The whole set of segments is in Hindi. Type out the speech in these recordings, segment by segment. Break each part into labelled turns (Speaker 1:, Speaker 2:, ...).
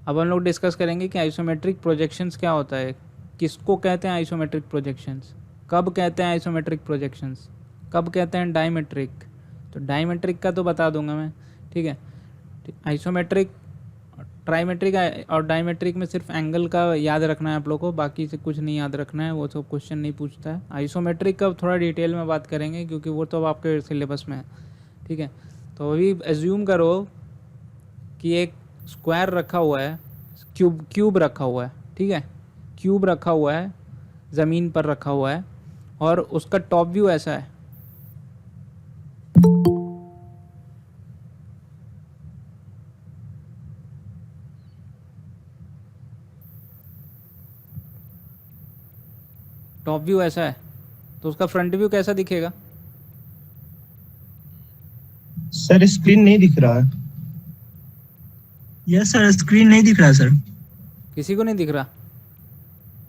Speaker 1: अब हम लोग डिस्कस करेंगे कि आइसोमेट्रिक प्रोजेक्शंस क्या होता है, किसको कहते हैं आइसोमेट्रिक प्रोजेक्शंस, कब कहते हैं आइसोमेट्रिक प्रोजेक्शंस, कब कहते हैं डायमेट्रिक। तो डायमेट्रिक का तो बता दूंगा मैं, ठीक है। आइसोमेट्रिक, ट्राइमेट्रिक और डायमेट्रिक में सिर्फ एंगल का याद रखना है आप लोगों को, बाकी से कुछ नहीं याद रखना है, वो सब क्वेश्चन नहीं पूछता है। आइसोमेट्रिक का थोड़ा डिटेल में बात करेंगे क्योंकि वो तो अब आपके सिलेबस में है, ठीक है। तो अभी एज्यूम करो कि एक स्क्वायर रखा हुआ है, क्यूब रखा हुआ है, ठीक है। क्यूब रखा हुआ है, ज़मीन पर रखा हुआ है, और उसका टॉप व्यू ऐसा है। टॉप व्यू ऐसा है, तो उसका फ्रंट व्यू कैसा दिखेगा?
Speaker 2: सर स्क्रीन नहीं दिख रहा है।
Speaker 3: यस सर, स्क्रीन नहीं दिख रहा सर।
Speaker 1: किसी को नहीं दिख रहा?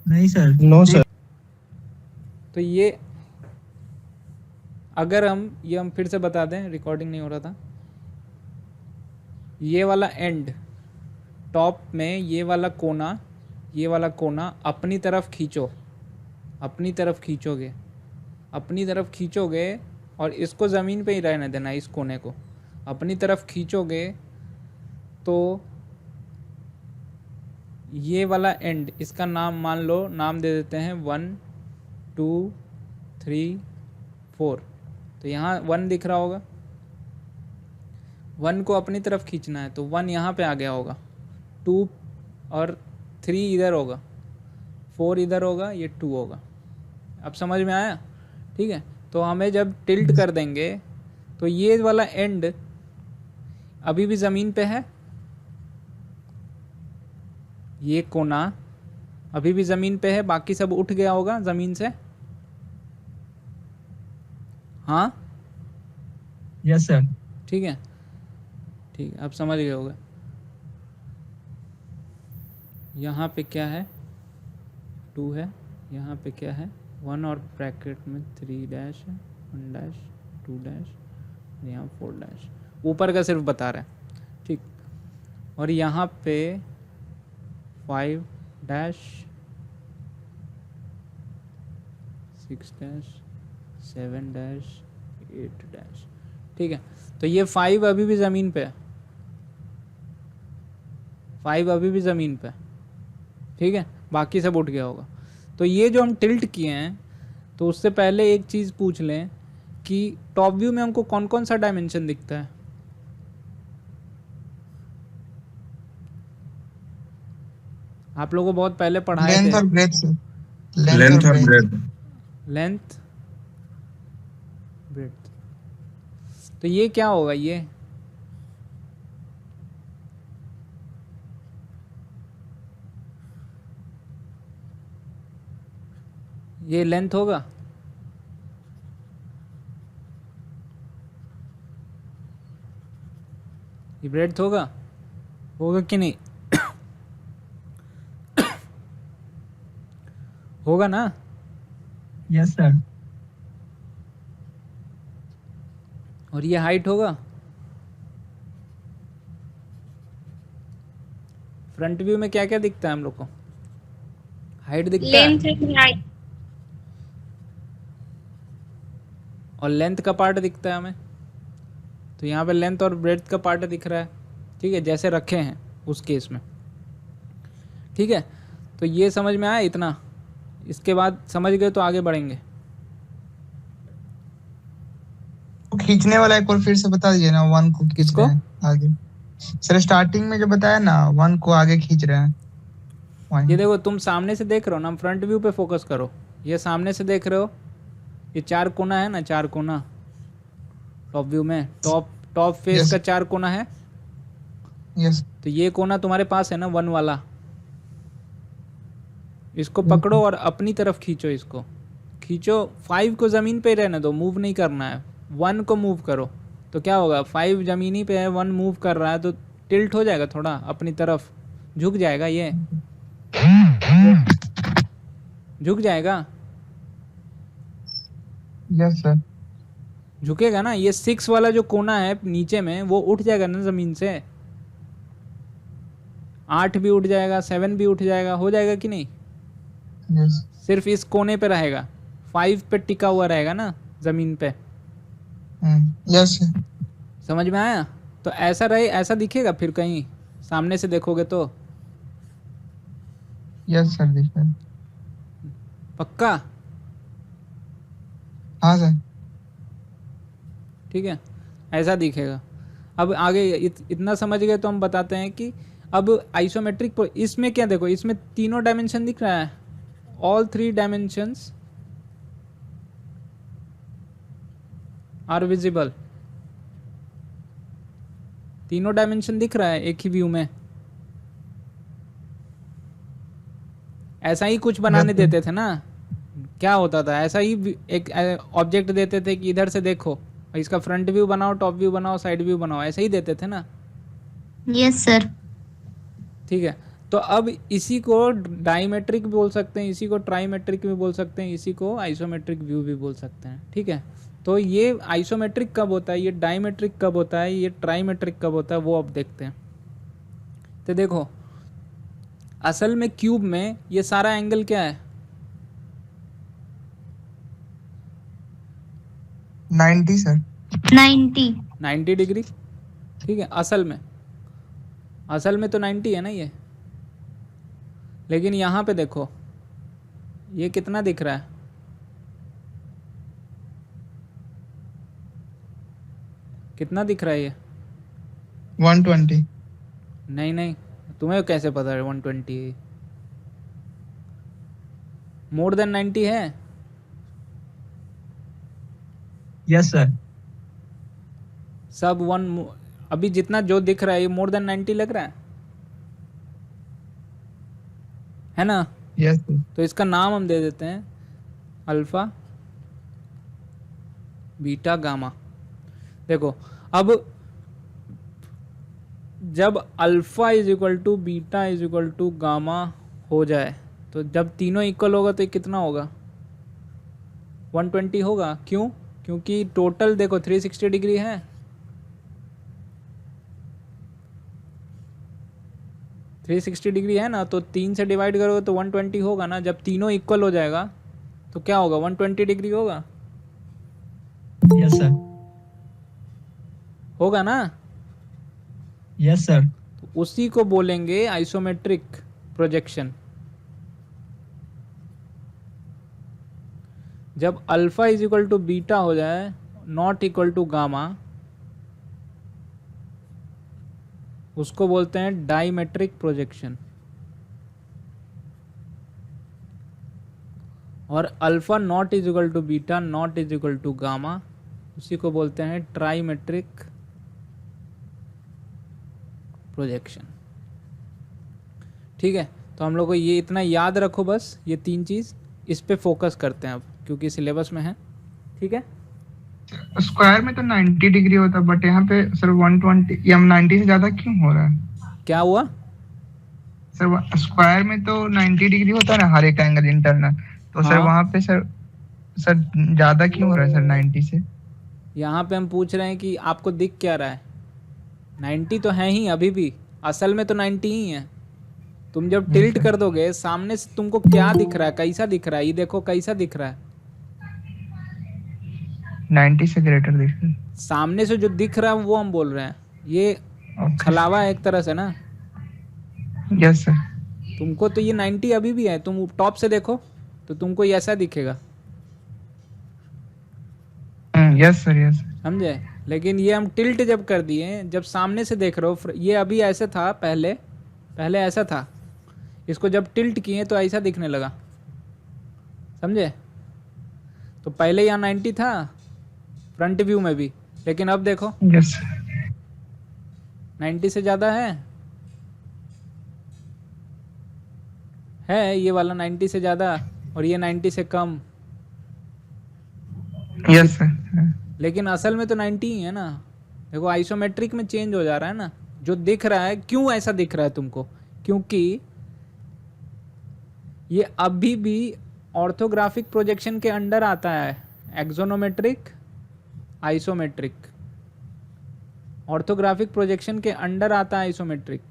Speaker 3: नहीं सर।
Speaker 2: No sir.
Speaker 1: तो ये अगर हम फिर से बता दें, रिकॉर्डिंग नहीं हो रहा था। ये वाला एंड, टॉप में ये वाला कोना, ये वाला कोना अपनी तरफ खींचो, अपनी तरफ खींचोगे, अपनी तरफ खींचोगे, और इसको ज़मीन पे ही रहने देना, इस कोने को अपनी तरफ खींचोगे तो ये वाला एंड, इसका नाम मान लो, नाम दे देते हैं 1 2 3 4। तो यहाँ 1 दिख रहा होगा, 1 को अपनी तरफ खींचना है तो 1 यहाँ पे आ गया होगा, 2 और 3 इधर होगा, 4 इधर होगा, ये 2 होगा। अब समझ में आया? ठीक है। तो हमें जब टिल्ट कर देंगे तो ये वाला एंड अभी भी ज़मीन पे है, ये कोना अभी भी ज़मीन पे है, बाकी सब उठ गया होगा ज़मीन से। हाँ
Speaker 3: यस सर।
Speaker 1: ठीक है, ठीक है, अब समझ गए होगा। यहाँ पे क्या है, 2 है, यहाँ पे क्या है 1, और ब्रैकेट में 3 डैश है, 1 डैश 2 डैश, यहाँ 4 डैश, ऊपर का सिर्फ बता रहा है, ठीक। और यहाँ पे 5 डैश 6 डैश 7 डैश 8 डैश, ठीक है। तो ये 5 अभी भी ज़मीन पे है, 5 अभी भी ज़मीन पे है, ठीक है, बाकी सब उठ गया होगा। तो ये जो हम टिल्ट किए हैं, तो उससे पहले एक चीज़ पूछ लें कि टॉप व्यू में हमको कौन कौन सा डायमेंशन दिखता है? आप लोगों को बहुत पहले पढ़ाए
Speaker 2: लेंथ
Speaker 1: थे,
Speaker 2: और ब्रेथ सर।
Speaker 4: लेंथ और ब्रेथ।
Speaker 1: Length breadth. तो ये क्या होगा, ये लेंथ होगा, ये ब्रेथ होगा, होगा कि नहीं? होगा ना?
Speaker 3: Yes sir.
Speaker 1: और ये हाइट होगा, फ्रंट व्यू में क्या क्या दिखता है हम लोग को? हाइट दिखता है,
Speaker 5: लेंथ हाइट
Speaker 1: और लेंथ का पार्ट दिखता है हमें। तो यहाँ पे लेंथ और ब्रेड्थ का पार्ट दिख रहा है, ठीक है, जैसे रखे हैं उस केस में, ठीक है। तो ये समझ में आया इतना? इसके बाद समझ गए तो आगे बढ़ेंगे।
Speaker 2: खींचने वाला एक बार फिर से बता दीजिए ना, 1 को खींच
Speaker 1: किसको?
Speaker 2: रहे हैं आगे। सर स्टार्टिंग में जो बताया ना, 1 को आगे खींच रहे हैं।
Speaker 1: ये देखो, तुम सामने से देख रहे हो ना, फ्रंट व्यू पे फोकस करो, ये सामने से देख रहे हो, ये 4 कोना है ना, 4 कोना टॉप व्यू में, टॉप फेस का 4 कोना है।
Speaker 2: यस।
Speaker 1: तो ये कोना तुम्हारे पास है ना, 1 वाला, इसको पकड़ो और अपनी तरफ खींचो, इसको खींचो। 5 को ज़मीन पे रहने दो, मूव नहीं करना है, 1 को मूव करो। तो क्या होगा, 5 ज़मीनी पे है, 1 मूव कर रहा है, तो टिल्ट हो जाएगा थोड़ा अपनी तरफ, झुक जाएगा, ये झुक जाएगा,
Speaker 2: यस सर।
Speaker 1: झुकेगा ना। ये 6 वाला जो कोना है नीचे में, वो उठ जाएगा ना ज़मीन से, 8 भी उठ जाएगा, 7 भी उठ जाएगा, हो जाएगा कि नहीं?
Speaker 2: यस।
Speaker 1: सिर्फ इस कोने पे रहेगा, 5 पे टिका हुआ रहेगा ना ज़मीन पे।
Speaker 2: यस।
Speaker 1: समझ में आया? तो ऐसा रहे, ऐसा दिखेगा फिर कहीं सामने से देखोगे तो?
Speaker 2: यस सर, दिख रहा है।
Speaker 1: पक्का?
Speaker 2: हाँ सर।
Speaker 1: ठीक है, ऐसा दिखेगा। अब आगे इतना समझ गए तो हम बताते हैं कि अब आइसोमेट्रिक इसमें क्या देखो, इसमें तीनों डायमेंशन दिख रहा है, ऑल 3 डायमेंशंस आर विजिबल। तीनों डायमेंशन दिख रहा है एक ही व्यू में। ऐसा ही कुछ बनाने देते थे ना, क्या होता था, ऐसा ही एक ऑब्जेक्ट देते थे कि इधर से देखो, इसका फ्रंट व्यू बनाओ, टॉप व्यू बनाओ, साइड व्यू बनाओ, ऐसा ही देते थे ना।
Speaker 5: Yes sir.
Speaker 1: ठीक है, तो अब इसी को डायमेट्रिक बोल सकते हैं, इसी को ट्राइमेट्रिक भी बोल सकते हैं, इसी को आइसोमेट्रिक व्यू भी बोल सकते हैं। ठीक है, तो ये आइसोमेट्रिक कब होता है, ये डायमेट्रिक कब होता है, ये ट्राइमेट्रिक कब होता है, वो अब देखते हैं। तो देखो, असल में क्यूब में ये सारा एंगल क्या है?
Speaker 2: 90 सर।
Speaker 1: 90 डिग्री। ठीक है, असल में तो 90 है ना ये, लेकिन यहाँ पे देखो ये कितना दिख रहा है? कितना दिख रहा है ये?
Speaker 2: 120।
Speaker 1: नहीं, तुम्हें कैसे पता है 120? मोर देन 90 है?
Speaker 3: Yes sir.
Speaker 1: सब अभी जितना जो दिख रहा है ये मोर देन 90 लग रहा है ना?
Speaker 2: Yes sir.
Speaker 1: तो इसका नाम हम दे देते हैं अल्फा बीटा गामा। देखो, अब जब alpha is equal to beta is equal to gamma हो जाए, तो जब तीनों इक्वल होगा तो ये कितना होगा? 120 होगा। क्यों? क्योंकि टोटल देखो 360 डिग्री है। थ्री 360 डिग्री है ना, तो 3 से डिवाइड करोगे तो 120 होगा ना। जब तीनों इक्वल हो जाएगा तो क्या होगा? 120 डिग्री होगा।
Speaker 3: Yes sir.
Speaker 1: होगा ना?
Speaker 3: Yes sir.
Speaker 1: तो उसी को बोलेंगे आइसोमेट्रिक प्रोजेक्शन। जब alpha is equal to beta हो जाए, नॉट इक्वल टू गामा, उसको बोलते हैं डायमेट्रिक प्रोजेक्शन। और alpha not is equal to beta not is equal to gamma, उसी को बोलते हैं ट्राइमेट्रिक प्रोजेक्शन। ठीक है, तो हम लोग को ये इतना याद रखो, बस ये 3 चीज़, इस पे फोकस करते हैं अब क्योंकि सिलेबस में है। ठीक है,
Speaker 2: स्क्वायर में तो 90 डिग्री होता, बट यहाँ पे सर 120 या 90 से ज्यादा क्यों हो रहा है?
Speaker 1: क्या हुआ?
Speaker 2: सर स्क्वायर में तो 90 डिग्री होता है ना हर एक एंगल इंटरनल, तो सर
Speaker 1: हाँ।
Speaker 2: वहाँ पे सर ज्यादा क्यों हो रहा है सर 90 से?
Speaker 1: यहाँ पे हम पूछ रहे हैं कि आपको दिख क्या रहा है? 90 तो है ही अभी भी, असल में तो 90 ही है। तुम जब टिल्ट कर दोगे सामने से, तुमको क्या दिख रहा है, कैसा दिख रहा है? ये देखो कैसा दिख रहा है,
Speaker 2: 90 से ग्रेटर दिख रहा है।
Speaker 1: सामने से जो दिख रहा है वो हम बोल रहे हैं। ये छलावा है एक तरह से ना।
Speaker 2: Yes sir.
Speaker 1: तुमको तो ये 90 अभी भी है, तुम टॉप से देखो तो तुमको ये ऐसा दिखेगा।
Speaker 2: Yes sir, yes.
Speaker 1: समझे? लेकिन ये हम टिल्ट जब कर दिए, जब सामने से देख रहे हो, ये अभी ऐसे था, पहले ऐसा था, इसको जब टिल्ट किए तो ऐसा दिखने लगा। समझे? तो पहले यहाँ 90 था फ्रंट व्यू में भी, लेकिन अब देखो
Speaker 2: यस
Speaker 1: 90 से ज़्यादा है ये वाला 90 से ज़्यादा, और ये 90 से कम।
Speaker 2: Yes sir.
Speaker 1: लेकिन असल में तो 90 ही है ना। देखो आइसोमेट्रिक में चेंज हो जा रहा है ना, जो दिख रहा है। क्यों ऐसा दिख रहा है तुमको? क्योंकि ये अभी भी ऑर्थोग्राफिक प्रोजेक्शन के अंडर आता है। एक्सोनोमेट्रिक, आइसोमेट्रिक, ऑर्थोग्राफिक प्रोजेक्शन के अंडर आता है आइसोमेट्रिक।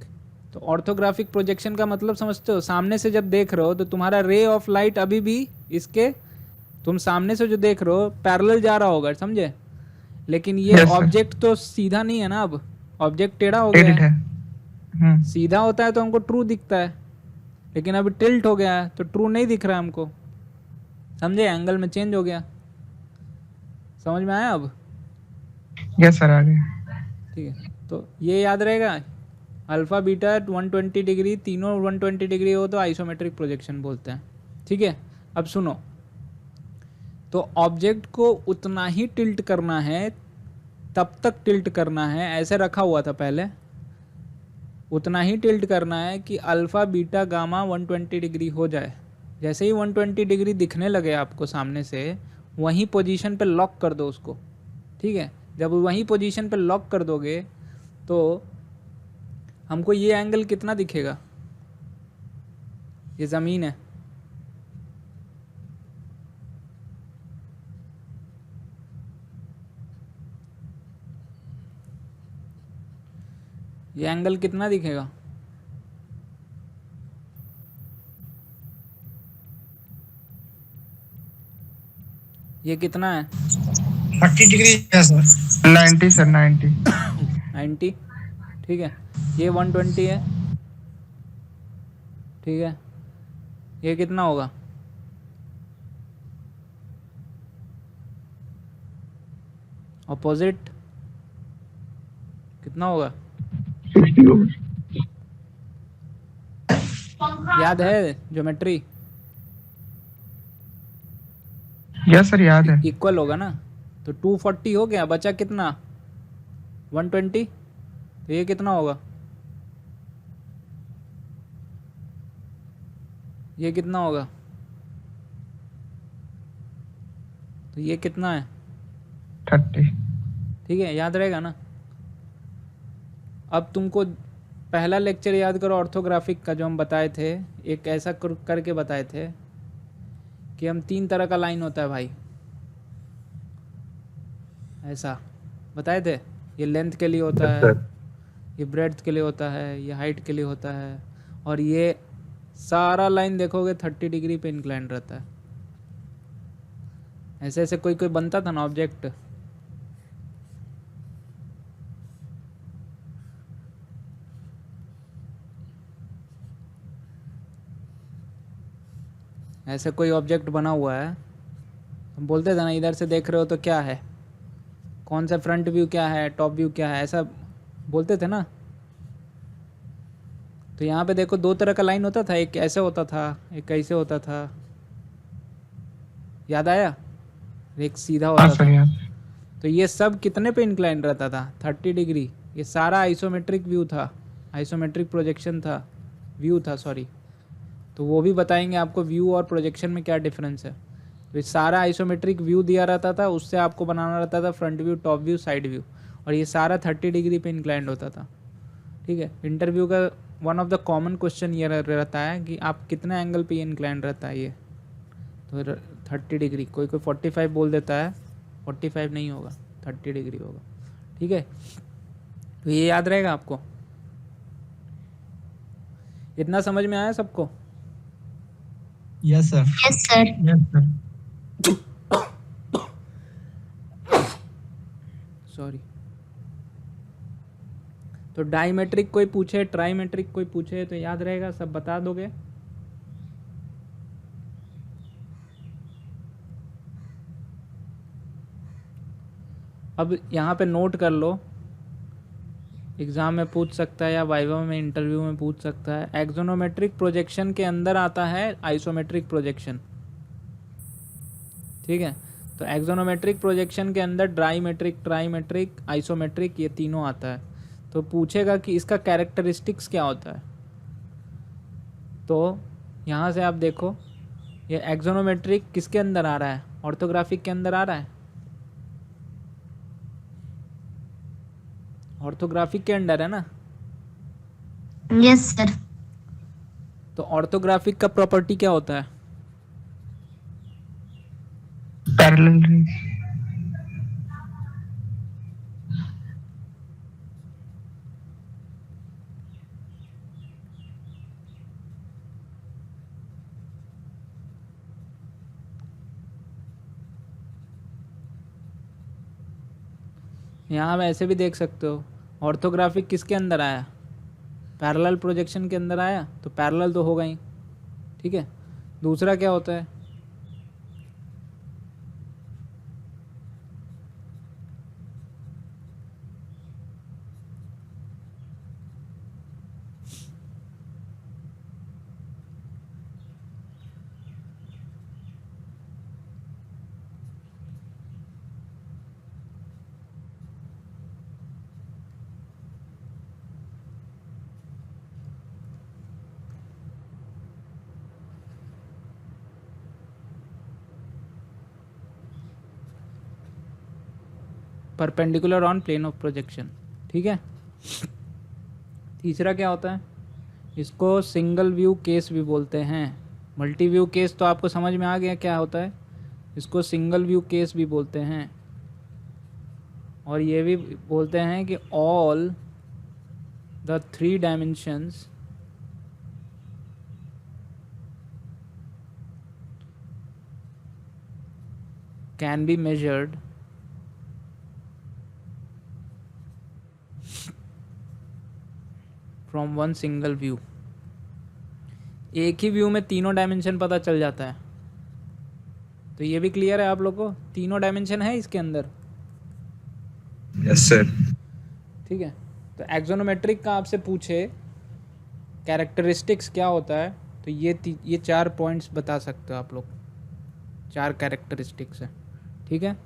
Speaker 1: तो ऑर्थोग्राफिक प्रोजेक्शन का मतलब समझते हो, सामने से जब देख रहे हो तो तुम्हारा रे ऑफ लाइट अभी भी इसके, तुम सामने से जो देख रहे हो पैरेलल जा रहा होगा, समझे? लेकिन ये
Speaker 2: Yes, sir.
Speaker 1: ऑब्जेक्ट तो सीधा नहीं है ना, अब ऑब्जेक्ट टेढ़ा हो गया
Speaker 2: एडिट
Speaker 1: है।
Speaker 2: है।
Speaker 1: सीधा होता है तो हमको ट्रू दिखता है, लेकिन अभी टिल्ट हो गया है तो ट्रू नहीं दिख रहा है हमको, समझे? एंगल में चेंज हो गया, समझ में आया अब?
Speaker 2: यस सर, आ गया।
Speaker 1: ठीक है, तो ये याद रहेगा, अल्फा बीटा 120 डिग्री, तीनों 120 डिग्री हो तो आइसोमेट्रिक प्रोजेक्शन बोलते हैं। ठीक है, अब सुनो, तो ऑब्जेक्ट को उतना ही टिल्ट करना है, तब तक टिल्ट करना है, ऐसे रखा हुआ था पहले, उतना ही टिल्ट करना है कि अल्फा बीटा गामा 120 डिग्री हो जाए। जैसे ही 120 डिग्री दिखने लगे आपको सामने से, वहीं पोजीशन पे लॉक कर दो उसको। ठीक है, जब वहीं पोजीशन पे लॉक कर दोगे तो हमको ये एंगल कितना दिखेगा, ये ज़मीन है, ये एंगल कितना दिखेगा? ये कितना है?
Speaker 3: 30 डिग्री है सर।
Speaker 2: 90 सर, 90।
Speaker 1: 90। ठीक है, ये 120 है। ठीक है, ये कितना होगा? ऑपोजिट कितना होगा?
Speaker 2: 60 होगा।
Speaker 1: याद है ज्योमेट्री?
Speaker 2: यस सर, याद है।
Speaker 1: इक्वल होगा ना, तो 240 हो गया, बचा कितना? 120। तो ये कितना होगा? ये कितना होगा? तो ये कितना है?
Speaker 2: 30।
Speaker 1: ठीक है, याद रहेगा ना? अब तुमको पहला लेक्चर याद करो ऑर्थोग्राफिक का, जो हम बताए थे, एक ऐसा करके बताए थे कि हम 3 तरह का लाइन होता है भाई, ऐसा बताए थे। ये लेंथ के लिए होता है, ये ब्रेड्थ के लिए होता है, ये हाइट के लिए होता है, और ये सारा लाइन देखोगे 30 डिग्री पे इंक्लाइन रहता है। ऐसे ऐसे कोई कोई बनता था ना ऑब्जेक्ट। ऐसे कोई ऑब्जेक्ट बना हुआ है, हम बोलते थे ना इधर से देख रहे हो तो क्या है, कौन सा फ्रंट व्यू क्या है, टॉप व्यू क्या है, ऐसा बोलते थे ना। तो यहाँ पे देखो 2 तरह का लाइन होता था, एक ऐसे होता था, एक कैसे होता था, याद आया? एक सीधा
Speaker 2: हाँ
Speaker 1: होता
Speaker 2: सर,
Speaker 1: था।
Speaker 2: याद।
Speaker 1: तो ये सब कितने पे इंक्लाइन रहता था? 30 डिग्री। ये सारा आइसोमेट्रिक व्यू था, आइसोमेट्रिक प्रोजेक्शन था, व्यू था सॉरी। तो वो भी बताएंगे आपको व्यू और प्रोजेक्शन में क्या डिफरेंस है। तो ये सारा आइसोमेट्रिक व्यू दिया रहता था, उससे आपको बनाना रहता था front view, top view, side view, और ये सारा 30 डिग्री पे इंक्लाइंड होता था। ठीक है, इंटरव्यू का one of the common question ये रहता है कि आप कितने एंगल पे इंक्लाइंड रहता है ये, तो 30 डिग्री। कोई कोई 45 बोल देता है, 45 नहीं होगा, 30 डिग्री होगा। ठीक है, तो ये याद रहेगा आपको। इतना समझ में आया सबको?
Speaker 3: Yes sir.
Speaker 5: Yes, sir.
Speaker 3: Yes sir.
Speaker 1: Sorry. तो डायमेट्रिक कोई पूछे, ट्राइमेट्रिक कोई पूछे तो याद रहेगा, सब बता दोगे? अब यहाँ पे नोट कर लो, एग्ज़ाम में पूछ सकता है या वाइवा में, इंटरव्यू में पूछ सकता है। एक्सोनोमेट्रिक प्रोजेक्शन के अंदर आता है आइसोमेट्रिक प्रोजेक्शन। ठीक है, तो एक्सोनोमेट्रिक प्रोजेक्शन के अंदर डायमेट्रिक, ट्राइमेट्रिक, आइसोमेट्रिक, ये तीनों आता है। तो पूछेगा कि इसका कैरेक्टरिस्टिक्स क्या होता है। तो यहाँ से आप देखो, ये एक्सोनोमेट्रिक किसके अंदर आ रहा है? ऑर्थोग्राफिक के अंदर आ रहा है, ऑर्थोग्राफिक के अंडर है ना।
Speaker 5: Yes, sir.
Speaker 1: तो ऑर्थोग्राफिक का प्रॉपर्टी क्या होता है?
Speaker 2: Parallel raise.
Speaker 1: यहाँ आप ऐसे भी देख सकते हो, ऑर्थोग्राफिक किसके अंदर आया, पैरेलल प्रोजेक्शन के अंदर आया, तो पैरेलल तो होगा ही, ठीक है। दूसरा क्या होता है, perpendicular on plane of projection, ठीक है। तीसरा क्या होता है, इसको सिंगल व्यू केस भी बोलते हैं। मल्टी व्यू केस तो आपको समझ में आ गया क्या होता है, इसको सिंगल व्यू केस भी बोलते हैं। और ये भी बोलते हैं कि all the 3 dimensions can be measured from one single view. एक ही व्यू में तीनों डायमेंशन पता चल जाता है। तो ये भी क्लियर है आप लोग को, तीनों डायमेंशन है इसके अंदर,
Speaker 4: यस सर।
Speaker 1: ठीक है। तो एक्सोनोमेट्रिक का आपसे पूछे कैरेक्टरिस्टिक्स क्या होता है, तो ये 4 पॉइंट्स बता सकते हो आप लोग, 4 कैरेक्टरिस्टिक्स है, ठीक है।